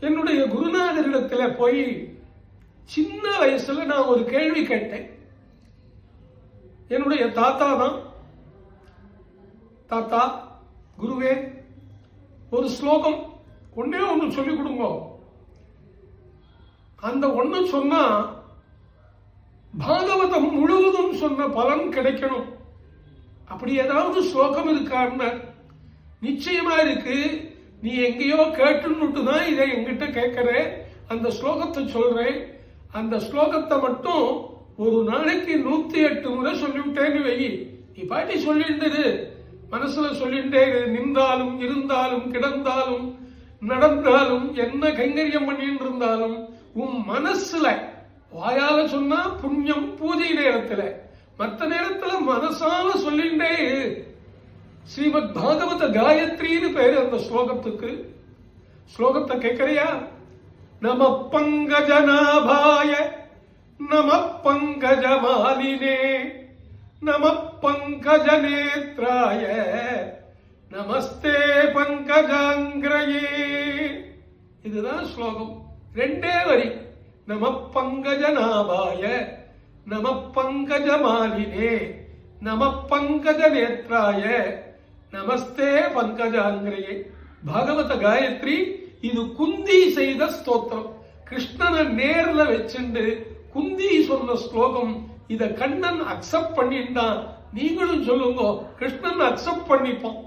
என்னுடைய குருநாதரிடத்துல போய் சின்ன வயசுல நான் ஒரு கேள்வி கேட்டேன். என்னுடைய தாத்தா தான், தாத்தா குருவே ஒரு ஸ்லோகம் ஒன்னே ஒன்று சொல்லிக் கொடுங்க, அந்த ஒன்று சொன்னா பாகவதம் முழுவதும் சொன்ன பலன் கிடைக்கணும், அப்படி ஏதாவது ஸ்லோகம் இருக்கான்னு. நிச்சயமா இருக்கு, நீ எங்கேயோ கேட்டுன்னுட்டு தான் இதை எங்கிட்ட கேட்கற, அந்த ஸ்லோகத்தை சொல்றேன், அந்த ஸ்லோகத்தை மட்டும் ஒரு நாளைக்கு 108 முறை சொல்லிவிட்டேன்னு வை. நீ பாட்டி சொல்லிட்டு மனசுல சொல்லிட்டே நின்றாலும் இருந்தாலும் கிடந்தாலும் நடந்தாலும் என்ன கைங்கரியம் பண்ணிட்டு இருந்தாலும் உன் மனசுல வாயால சொன்னா புண்ணியம் பூஜை நேரத்துல, மற்ற நேரத்துல மனசால சொல்லிட்டே. ஸ்ரீமத் பாகவத காயத்ரின்னு பேரு அந்த ஸ்லோகத்துக்கு. ஸ்லோகத்தை கேட்கறியா? நம பங்கஜநாபாய நம பங்கஜமாலினே நம பங்கஜநேத்ராய நமஸ்தே பங்கஜாங்கிரயே. இதுதான் ஸ்லோகம், ரெண்டே வரி. நம பங்கஜநாபாய நம பங்கஜமாலினே நம பங்கஜநேத்ராய நமஸ்தே பங்கஜாங்கிரயே. பாகவத காயத்ரி இது குந்தி செய்த ஸ்தோத்திரம். கிருஷ்ணனை நேர்ல வச்சுண்டு குந்தி சொன்ன ஸ்லோகம். இத கண்ணன் அக்செப்ட் பண்ணிட்டான், நீங்களும் சொல்லுங்க, கிருஷ்ணன் அக்செப்ட் பண்ணிப்போம்.